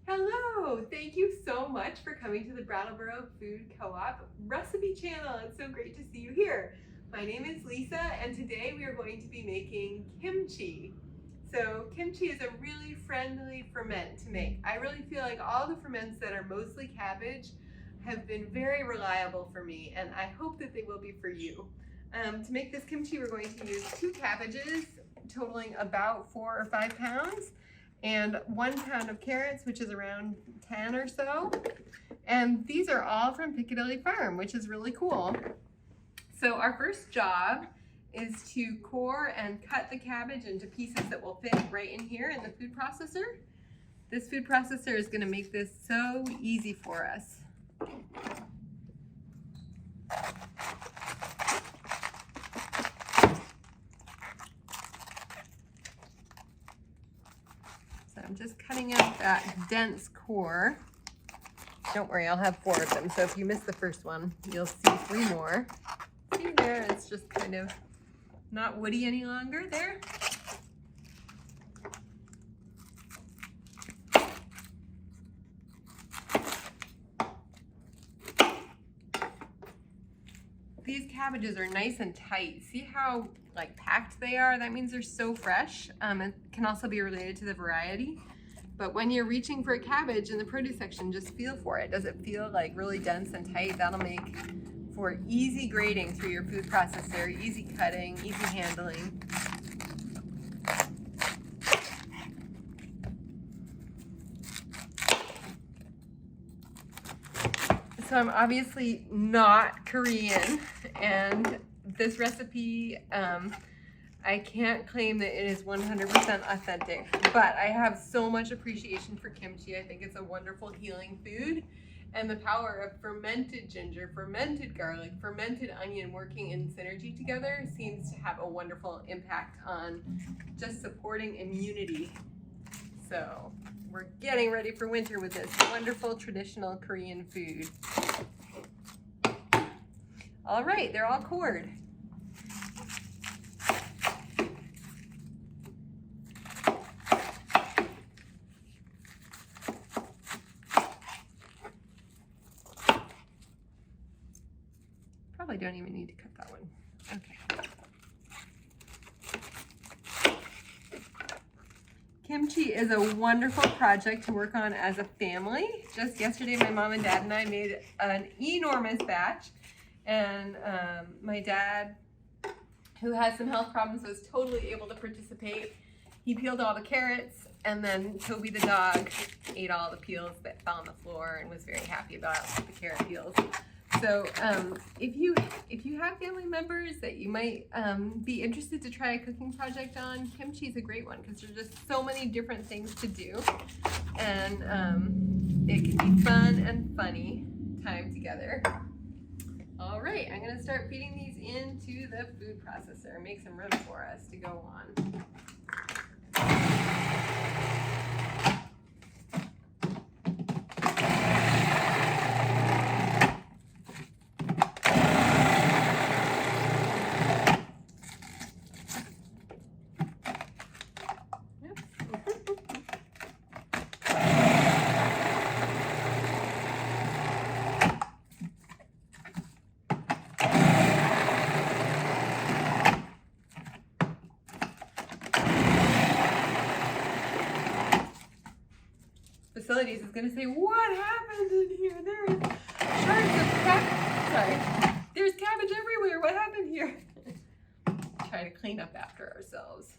Hello! Thank you so much for coming to the Brattleboro Food Co-op recipe channel. It's so great to see you here. My name is Lisa and today we are going to be making kimchi. So kimchi is a really friendly ferment to make. I really feel like all the ferments that are mostly cabbage have been very reliable for me, and I hope that they will be for you. To make this kimchi, we're going to use 2 cabbages totaling about 4 or 5 pounds. And 1 pound of carrots, which is around 10 or so. And these are all from Piccadilly Farm, which is really cool. So our first job is to core and cut the cabbage into pieces that will fit right in here in the food processor. This food processor is going to make this so easy for us. So I'm just cutting out that dense core. Don't worry, I'll have 4 of them. So if you miss the first one, you'll see 3 more. See there, it's just kind of not woody any longer there. These cabbages are nice and tight. See how packed they are? That means they're so fresh. It can also be related to the variety. But when you're reaching for a cabbage in the produce section, just feel for it. Does it feel like really dense and tight? That'll make for easy grating through your food processor, easy cutting, easy handling. So I'm obviously not Korean, and this recipe, I can't claim that it is 100% authentic, but I have so much appreciation for kimchi. I think it's a wonderful healing food, and the power of fermented ginger, fermented garlic, fermented onion working in synergy together seems to have a wonderful impact on just supporting immunity. So we're getting ready for winter with this wonderful traditional Korean food. All right, they're all cored. Probably don't even need to cut that one. Okay. Kimchi is a wonderful project to work on as a family. Just yesterday, my mom and dad and I made an enormous batch, and my dad, who has some health problems, was totally able to participate. He peeled all the carrots, and then Toby the dog ate all the peels that fell on the floor and was very happy about the carrot peels. So if you have family members that you might be interested to try a cooking project on, kimchi is a great one because there's just so many different things to do, and it can be fun and funny time together. All right, I'm going to start feeding these into the food processor and make some room for us to go on. Facilities is going to say, what happened in here? There is shards of cabbage. Sorry. There's cabbage everywhere. What happened here? Try to clean up after ourselves.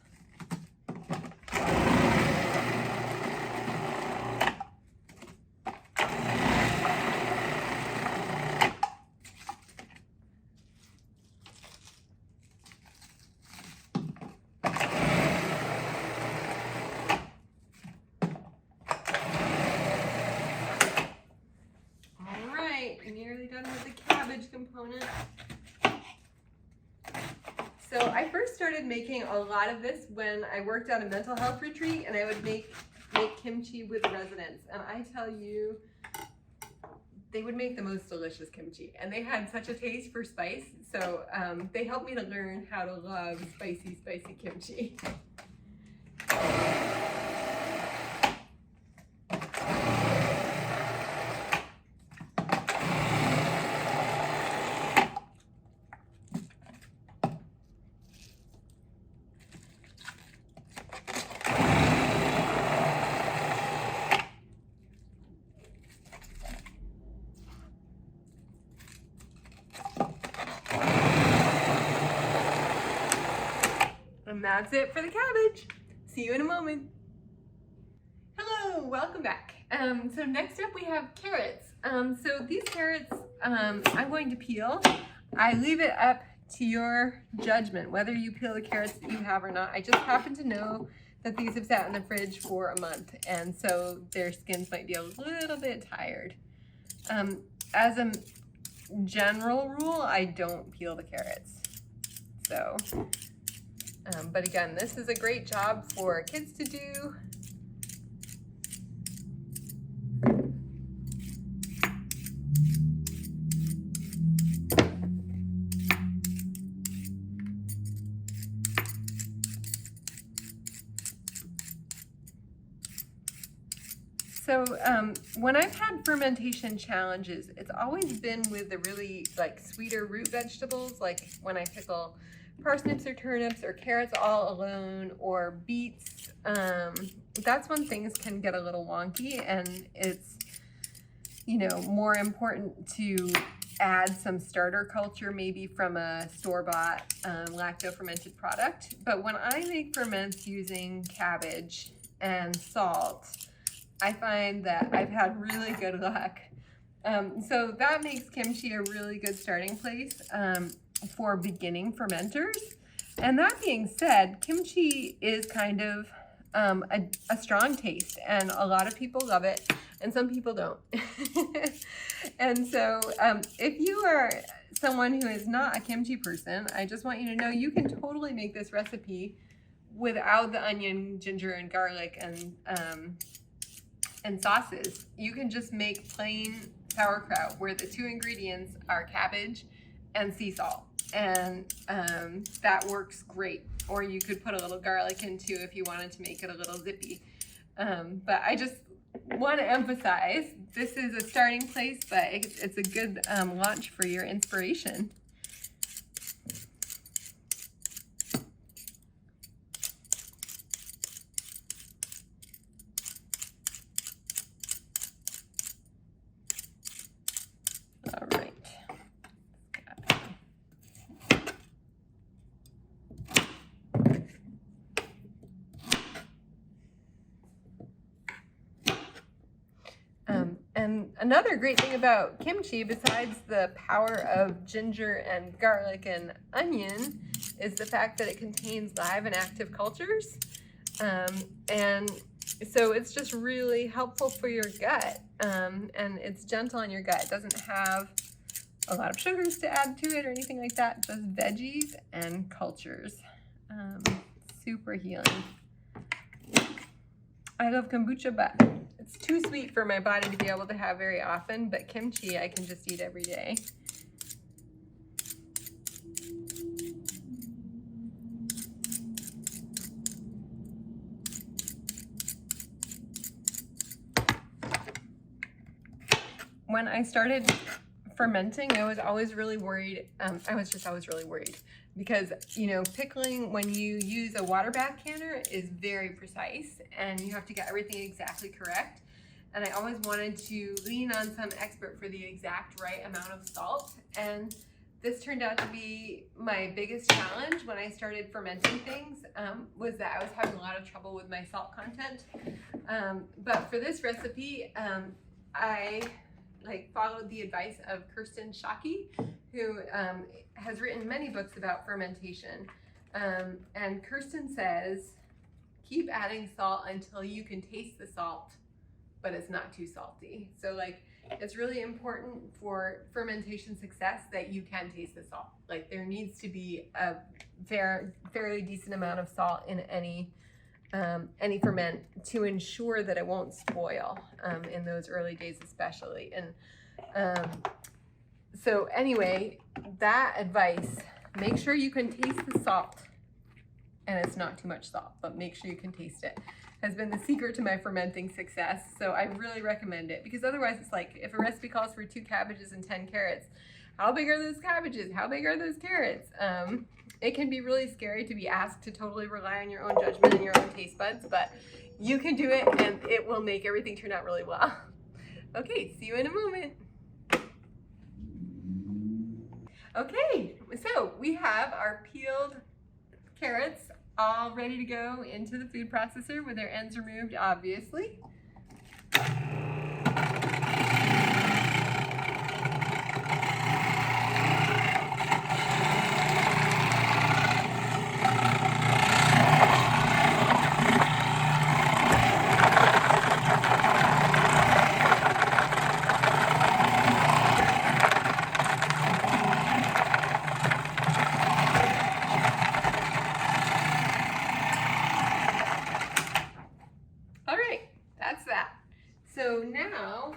Nearly done with the cabbage component. So I first started making a lot of this when I worked at a mental health retreat, and I would make kimchi with residents. And I tell you, they would make the most delicious kimchi, and they had such a taste for spice. So they helped me to learn how to love spicy, spicy kimchi. that's it for the cabbage. See you in a moment. Hello, welcome back. So next up we have carrots. So these carrots I'm going to peel. I leave it up to your judgment whether you peel the carrots that you have or not. I just happen to know that these have sat in the fridge for a month, and so their skins might be a little bit tired. As a general rule, I don't peel the carrots. So, but again, this is a great job for kids to do. So when I've had fermentation challenges, it's always been with the really like sweeter root vegetables, like when I pickle parsnips or turnips or carrots all alone or beets. That's when things can get a little wonky, and it's, you know, more important to add some starter culture, maybe from a store-bought lacto-fermented product. But when I make ferments using cabbage and salt, I find that I've had really good luck. So that makes kimchi a really good starting place for beginning fermenters. And that being said, kimchi is kind of a strong taste, and a lot of people love it and some people don't. And so if you are someone who is not a kimchi person, I just want you to know you can totally make this recipe without the onion, ginger, and garlic and sauces. You can just make plain sauerkraut where the two ingredients are cabbage and sea salt, and that works great. Or you could put a little garlic in too if you wanted to make it a little zippy. But I just want to emphasize this is a starting place, but it's a good launch for your inspiration. All right. And another great thing about kimchi, besides the power of ginger and garlic and onion, is the fact that it contains live and active cultures. And so it's just really helpful for your gut, and it's gentle on your gut. It doesn't have a lot of sugars to add to it or anything like that, just veggies and cultures. Super healing. I love kombucha, but it's too sweet for my body to be able to have very often, but kimchi I can just eat every day. When I started fermenting, I was always really worried. I was always really worried because, you know, pickling when you use a water bath canner is very precise and you have to get everything exactly correct. And I always wanted to lean on some expert for the exact right amount of salt. And this turned out to be my biggest challenge when I started fermenting things, was that I was having a lot of trouble with my salt content. But for this recipe, I followed the advice of Kirsten Shockey, who has written many books about fermentation. And Kirsten says, keep adding salt until you can taste the salt, but it's not too salty. So it's really important for fermentation success that you can taste the salt. Like there needs to be a fairly decent amount of salt in any ferment to ensure that it won't spoil in those early days especially. And so anyway, that advice, make sure you can taste the salt, and it's not too much salt, but make sure you can taste it, has been the secret to my fermenting success. So I really recommend it, because otherwise it's like if a recipe calls for 2 cabbages and 10 carrots, how big are those cabbages? How big are those carrots? It can be really scary to be asked to totally rely on your own judgment and your own taste buds, but you can do it and it will make everything turn out really well. Okay, see you in a moment. Okay, so we have our peeled carrots all ready to go into the food processor with their ends removed, obviously. All right, that's that. So now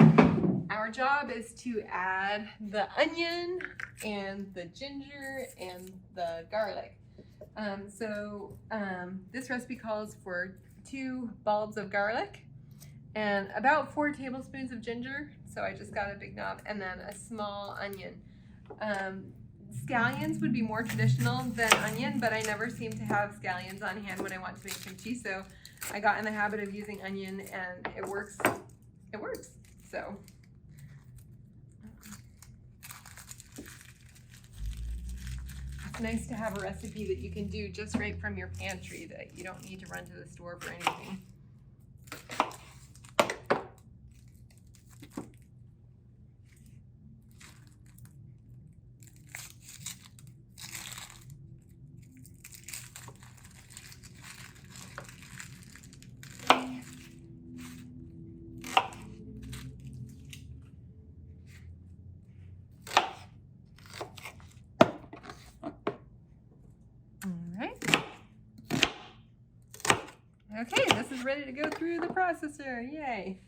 our job is to add the onion and the ginger and the garlic. This recipe calls for 2 bulbs of garlic and about 4 tablespoons of ginger. So I just got a big knob, and then a small onion. Scallions would be more traditional than onion, but I never seem to have scallions on hand when I want to make kimchi, so I got in the habit of using onion, and it works. It works. So it's nice to have a recipe that you can do just right from your pantry, that you don't need to run to the store for anything. Okay, this is ready to go through the processor. Yay.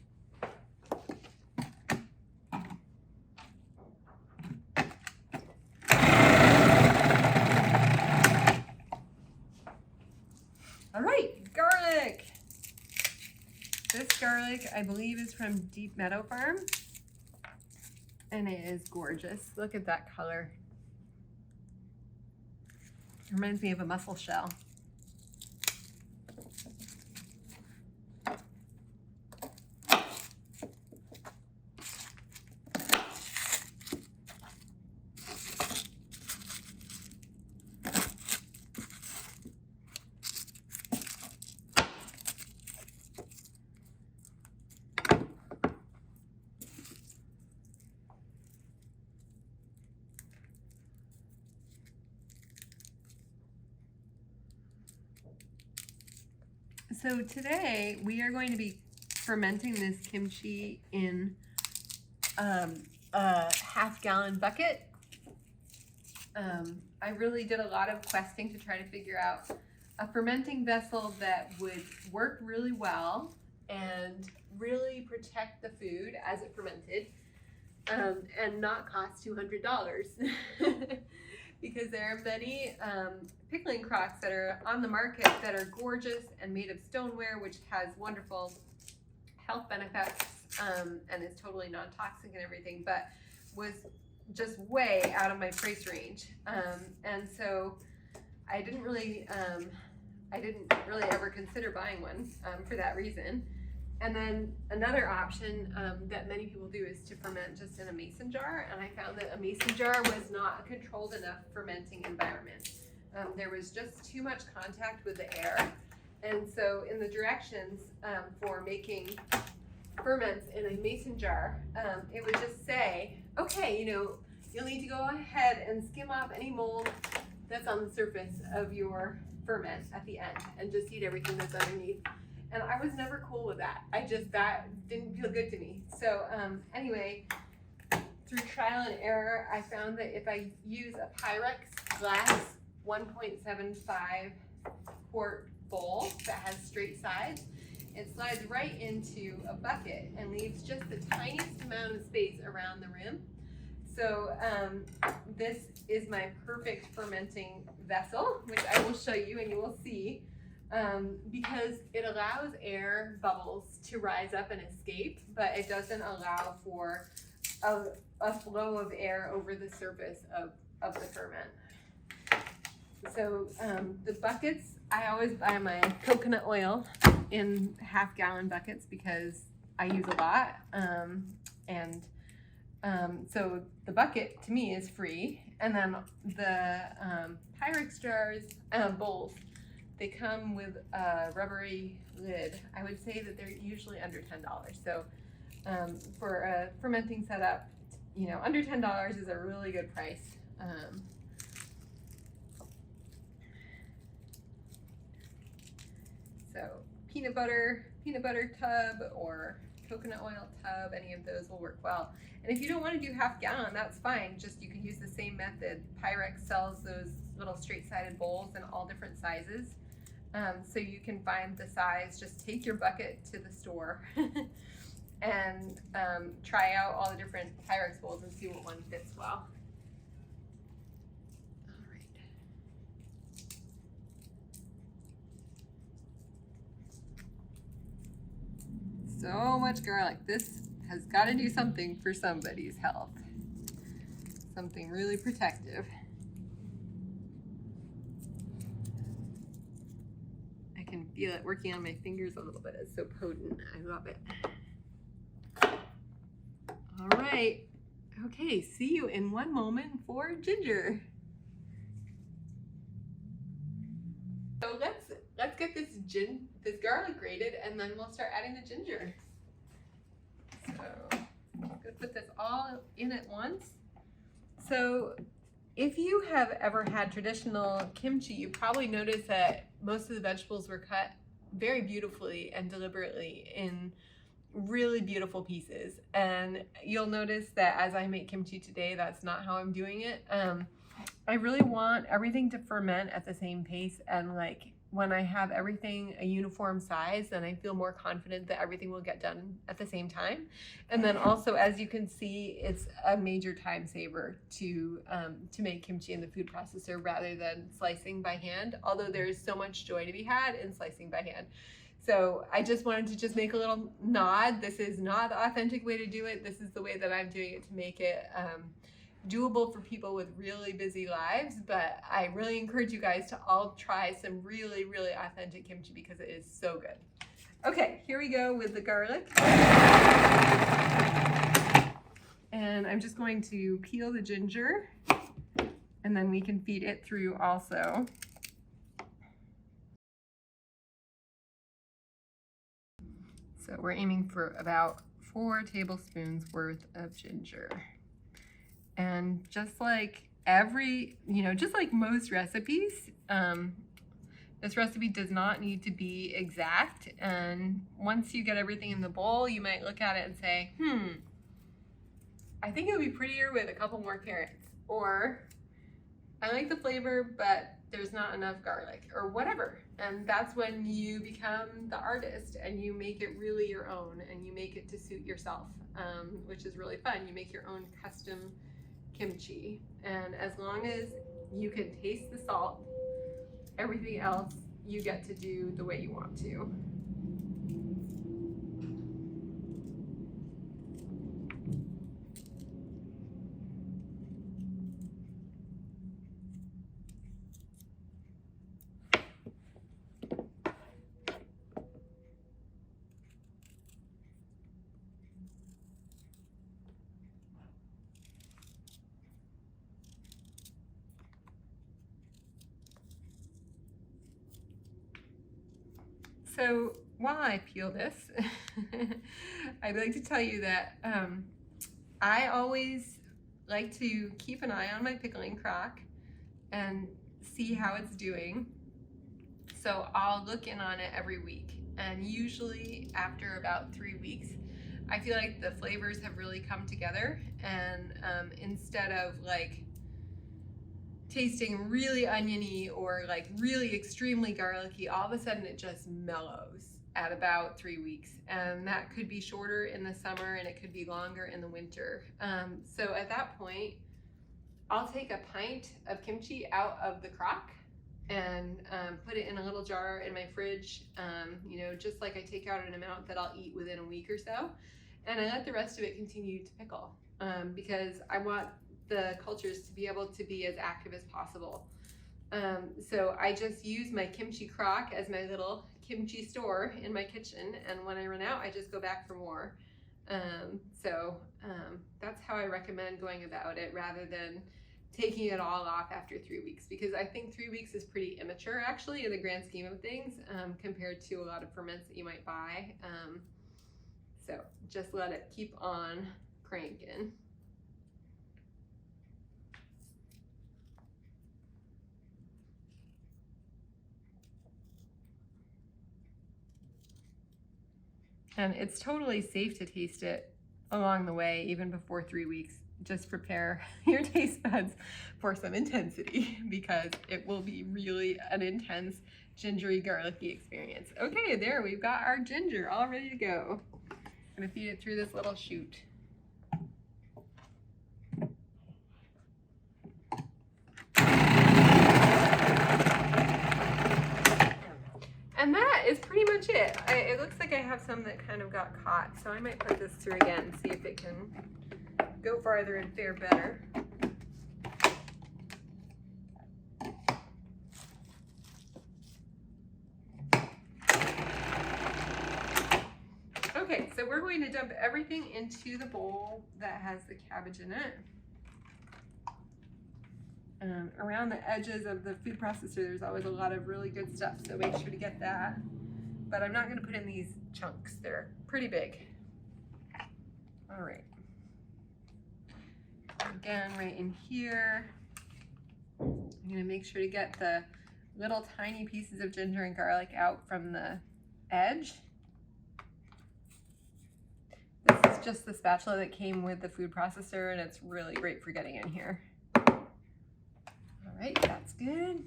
All right, garlic. This garlic, I believe, is from Deep Meadow Farm, and it is gorgeous. Look at that color. It reminds me of a mussel shell. So today we are going to be fermenting this kimchi in a half-gallon bucket. I really did a lot of questing to try to figure out a fermenting vessel that would work really well and really protect the food as it fermented, and not cost $200. Because there are many pickling crocks that are on the market that are gorgeous and made of stoneware, which has wonderful health benefits and is totally non-toxic and everything, but was just way out of my price range. And so I didn't really ever consider buying one for that reason. And then another option that many people do is to ferment just in a mason jar, and I found that a mason jar was not a controlled enough fermenting environment. There was just too much contact with the air, and so in the directions for making ferments in a mason jar, it would just say, okay, you'll need to go ahead and skim off any mold that's on the surface of your ferment at the end, and just eat everything that's underneath. And I was never cool with that. That didn't feel good to me. So anyway, through trial and error, I found that if I use a Pyrex glass 1.75 quart bowl that has straight sides, it slides right into a bucket and leaves just the tiniest amount of space around the rim. So this is my perfect fermenting vessel, which I will show you and you will see. Because it allows air bubbles to rise up and escape, but it doesn't allow for a flow of air over the surface of the ferment. So the buckets, I always buy my coconut oil in half-gallon buckets because I use a lot, so the bucket to me is free, and then the Pyrex jars, bowls, They come with a rubbery lid. I would say that they're usually under $10. So for a fermenting setup, you know, under $10 is a really good price. So peanut butter tub or coconut oil tub, any of those will work well. And if you don't want to do half gallon, that's fine. Just you can use the same method. Pyrex sells those little straight-sided bowls in all different sizes. So you can find the size. Just take your bucket to the store and try out all the different Pyrex bowls and see what one fits well. All right. So much garlic. This has got to do something for somebody's health. Something really protective. I can feel it working on my fingers a little bit. It's so potent. I love it. All right. Okay, see you in one moment for ginger. So let's get this garlic grated, and then we'll start adding the ginger. So I'm gonna put this all in at once. So if you have ever had traditional kimchi, you probably noticed that most of the vegetables were cut very beautifully and deliberately in really beautiful pieces. And you'll notice that as I make kimchi today, that's not how I'm doing it. I really want everything to ferment at the same pace, and like when I have everything a uniform size, then I feel more confident that everything will get done at the same time. And then also, as you can see, it's a major time saver to make kimchi in the food processor rather than slicing by hand, although there is so much joy to be had in slicing by hand. So I just wanted to just make a little nod. This is not the authentic way to do it. This is the way that I'm doing it to make it doable for people with really busy lives. But I really encourage you guys to all try some really, really authentic kimchi because it is so good. Okay, here we go with the garlic. And I'm just going to peel the ginger, and then we can feed it through also. So we're aiming for about 4 tablespoons worth of ginger. And just like just like most recipes, this recipe does not need to be exact. And once you get everything in the bowl, you might look at it and say, I think it would be prettier with a couple more carrots. Or I like the flavor, but there's not enough garlic, or whatever. And that's when you become the artist and you make it really your own, and you make it to suit yourself, which is really fun. You make your own custom kimchi. And as long as you can taste the salt, everything else you get to do the way you want to. So while I peel this, I'd like to tell you that I always like to keep an eye on my pickling crock and see how it's doing. So I'll look in on it every week, and usually after about 3 weeks, I feel like the flavors have really come together, and instead of like tasting really oniony or like really extremely garlicky, all of a sudden it just mellows at about 3 weeks. And that could be shorter in the summer and it could be longer in the winter. So at that point, I'll take a pint of kimchi out of the crock and put it in a little jar in my fridge, just like I take out an amount that I'll eat within a week or so. And I let the rest of it continue to pickle because I want the cultures to be able to be as active as possible. So I just use my kimchi crock as my little kimchi store in my kitchen, and when I run out, I just go back for more. That's how I recommend going about it, rather than taking it all off after 3 weeks, because I think 3 weeks is pretty immature actually in the grand scheme of things, compared to a lot of ferments that you might buy. So just let it keep on cranking. And it's totally safe to taste it along the way, even before 3 weeks. Just prepare your taste buds for some intensity, because it will be really an intense gingery garlicky experience. Okay, there we've got our ginger all ready to go. I'm gonna feed it through this little chute. And that is pretty much it. It looks like I have some that kind of got caught, so I might put this through again, see if it can go farther and fare better. Okay, so we're going to dump everything into the bowl that has the cabbage in it. Around the edges of the food processor, there's always a lot of really good stuff, so make sure to get that. But I'm not going to put in these chunks. They're pretty big. All right. Again, right in here, I'm going to make sure to get the little tiny pieces of ginger and garlic out from the edge. This is just the spatula that came with the food processor, and it's really great for getting in here. All right, that's good.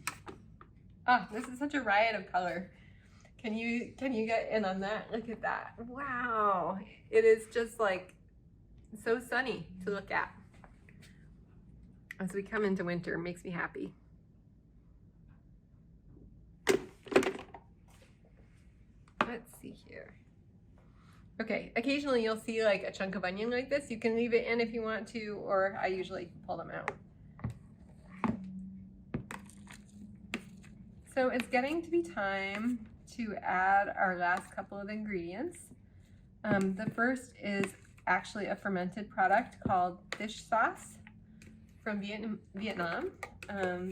Ah, this is such a riot of color. Can you get in on that? Look at that. Wow. It is just like so sunny to look at. As we come into winter, makes me happy. Let's see here. Okay, occasionally you'll see like a chunk of onion like this. You can leave it in if you want to, or I usually pull them out. So it's getting to be time to add our last couple of ingredients. The first is actually a fermented product called fish sauce from Vietnam,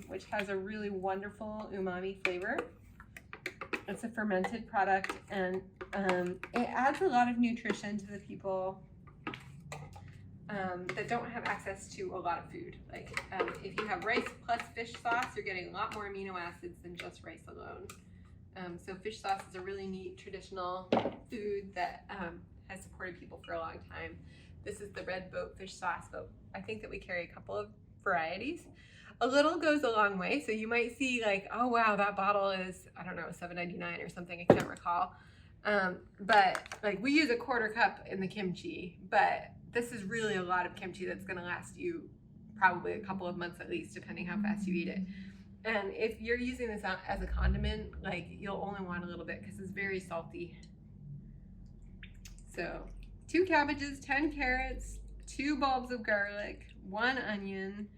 which has a really wonderful umami flavor. It's a fermented product, and it adds a lot of nutrition to the people that don't have access to a lot of food. Like if you have rice plus fish sauce, you're getting a lot more amino acids than just rice alone. So fish sauce is a really neat traditional food that has supported people for a long time. This is the red boat fish sauce, but I think that we carry a couple of varieties. A little goes a long way, so you might see like, oh wow, that bottle is, I don't know, $7.99 or something, I can't recall. But like we use a 1/4 cup in the kimchi, but this is really a lot of kimchi that's gonna last you probably a couple of months at least, depending how fast you eat it. And if you're using this as a condiment, like you'll only want a little bit because it's very salty. So 2 cabbages, 10 carrots, 2 bulbs of garlic, 1 onion,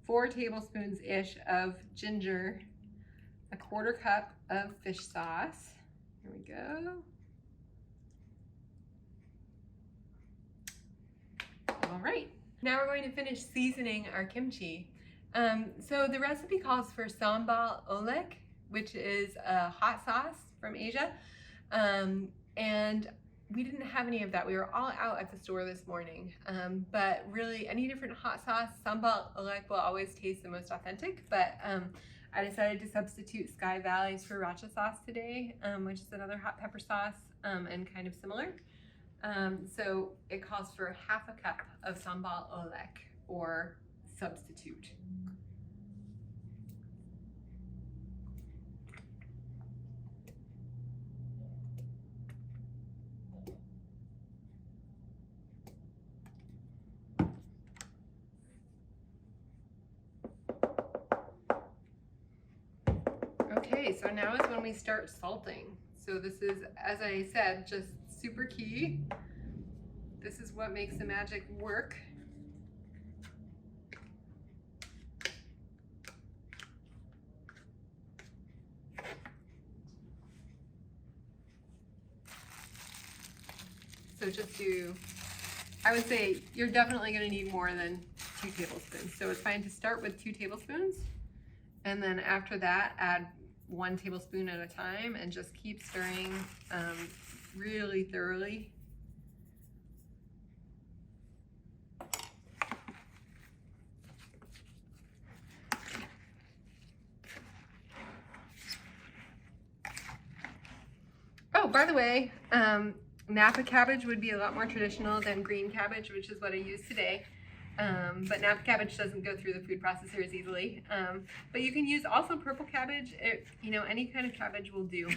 4 tablespoons-ish of ginger, a 1/4 cup of fish sauce. Here we go. All right, now we're going to finish seasoning our kimchi. So the recipe calls for sambal oelek, which is a hot sauce from Asia. And we didn't have any of that. We were all out at the store this morning. But really, any different hot sauce, sambal oelek will always taste the most authentic. But I decided to substitute Sky Valley's sriracha sauce today, which is another hot pepper sauce and kind of similar. So it calls for 1/2 cup of sambal oelek, or substitute. Okay, so now is when we start salting. So this is, as I said, just super key. This is what makes the magic work. So just do, I would say you're definitely going to need more than 2 tablespoons. So it's fine to start with 2 tablespoons, and then after that, add 1 tablespoon at a time, and just keep stirring really thoroughly. Oh, by the way, Napa cabbage would be a lot more traditional than green cabbage, which is what I use today. But Napa cabbage doesn't go through the food processor as easily. But you can use also purple cabbage. You know, any kind of cabbage will do.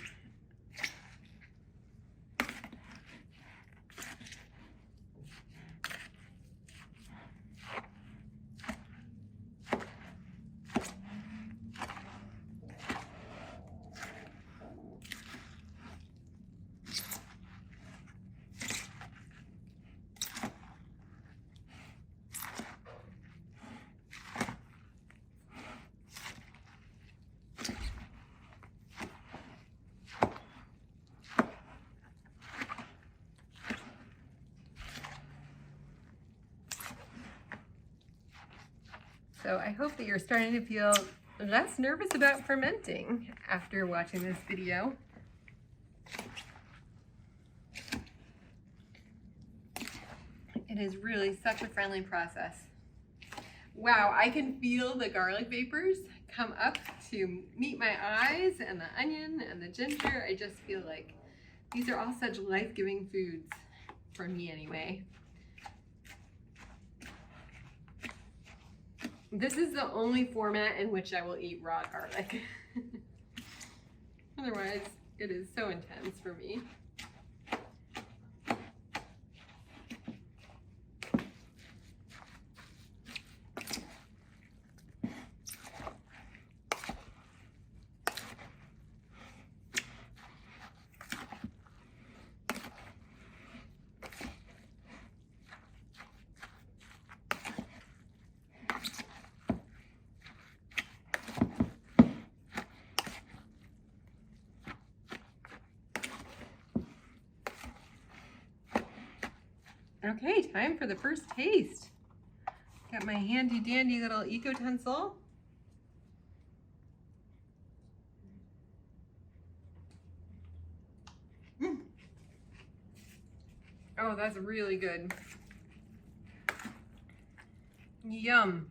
So I hope that you're starting to feel less nervous about fermenting after watching this video. It is really such a friendly process. Wow, I can feel the garlic vapors come up to meet my eyes, and the onion and the ginger. I just feel like these are all such life-giving foods, for me anyway. This is the only format in which I will eat raw garlic. Otherwise, it is so intense for me. Okay, time for the first taste. Got my handy dandy little eco-utensil. Oh, that's really good. Yum.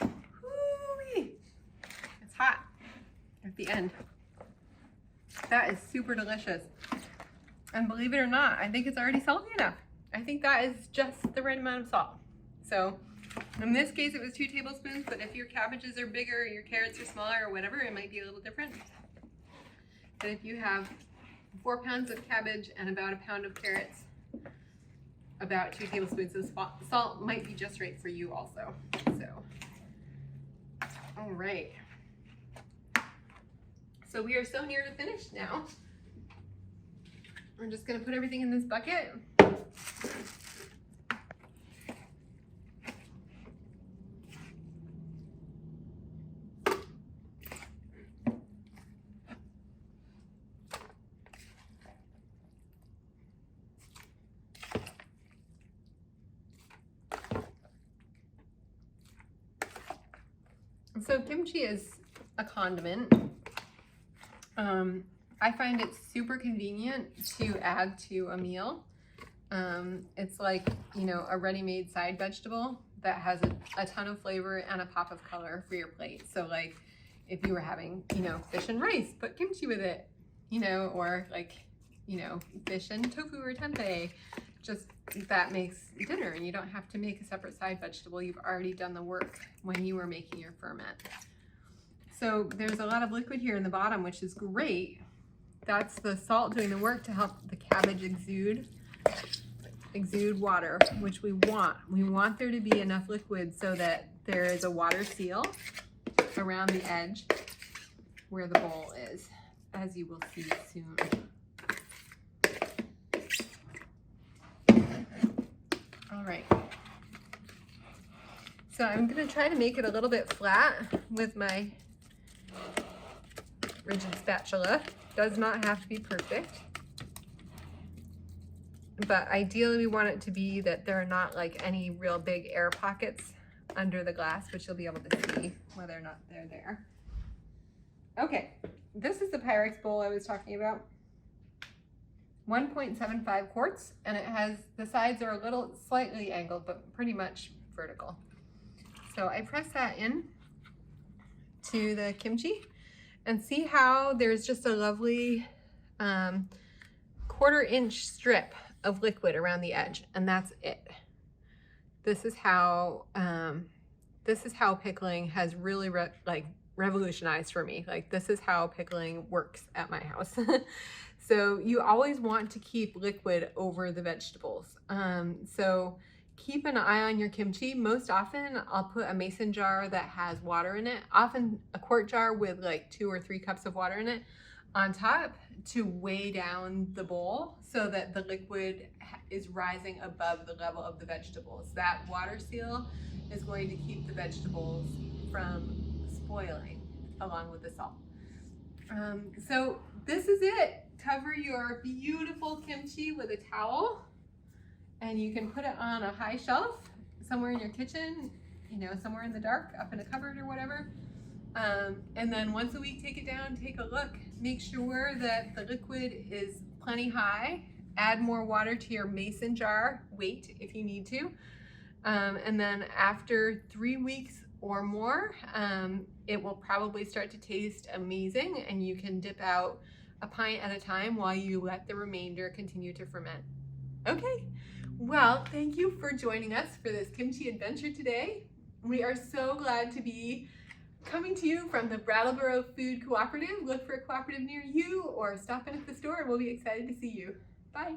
Woo-wee. It's hot at the end. That is super delicious. And believe it or not, I think it's already salty enough. I think that is just the right amount of salt. So in this case, it was 2 tablespoons, but if your cabbages are bigger, your carrots are smaller or whatever, it might be a little different. But if you have 4 pounds of cabbage and about a pound of carrots, about 2 tablespoons of salt might be just right for you also. So, all right. So we are so near to finish now. We're just gonna put everything in this bucket. So kimchi is a condiment. I find it super convenient to add to a meal. It's like, you know, a ready-made side vegetable that has a ton of flavor and a pop of color for your plate. So like if you were having, you know, fish and rice, put kimchi with it, you know, or like, you know, fish and tofu or tempeh. Just that makes dinner, and you don't have to make a separate side vegetable. You've already done the work when you were making your ferment. So there's a lot of liquid here in the bottom, which is great. That's the salt doing the work to help the cabbage exude water, which we want. We want there to be enough liquid so that there is a water seal around the edge where the bowl is, as you will see soon. All right. So I'm gonna try to make it a little bit flat with my rigid spatula. Does not have to be perfect. but ideally we want it to be that there are not like any real big air pockets under the glass, which you'll be able to see whether or not they're there. Okay, this is the Pyrex bowl I was talking about. 1.75 quarts, and it has, the sides are a little slightly angled, but pretty much vertical. So I press that in to the kimchi and see how there's just a lovely 1/4 inch strip of liquid around the edge, and that's it. This is how pickling has really revolutionized for me. Like, this is how pickling works at my house. So you always want to keep liquid over the vegetables. So keep an eye on your kimchi. Most often I'll put a mason jar that has water in it, often a quart jar with like 2 or 3 cups of water in it on top to weigh down the bowl so that the liquid is rising above the level of the vegetables. That water seal is going to keep the vegetables from spoiling along with the salt. So this is it. Cover your beautiful kimchi with a towel, and you can put it on a high shelf somewhere in your kitchen, you know, somewhere in the dark, up in a cupboard or whatever. And then once a week, take it down, take a look, make sure that the liquid is plenty high, add more water to your mason jar, wait if you need to. And then after 3 weeks or more, it will probably start to taste amazing, and you can dip out a pint at a time while you let the remainder continue to ferment. Okay, well, thank you for joining us for this kimchi adventure today. We are so glad to be coming to you from the Brattleboro Food Cooperative. Look for a cooperative near you or stop in at the store and we'll be excited to see you. Bye.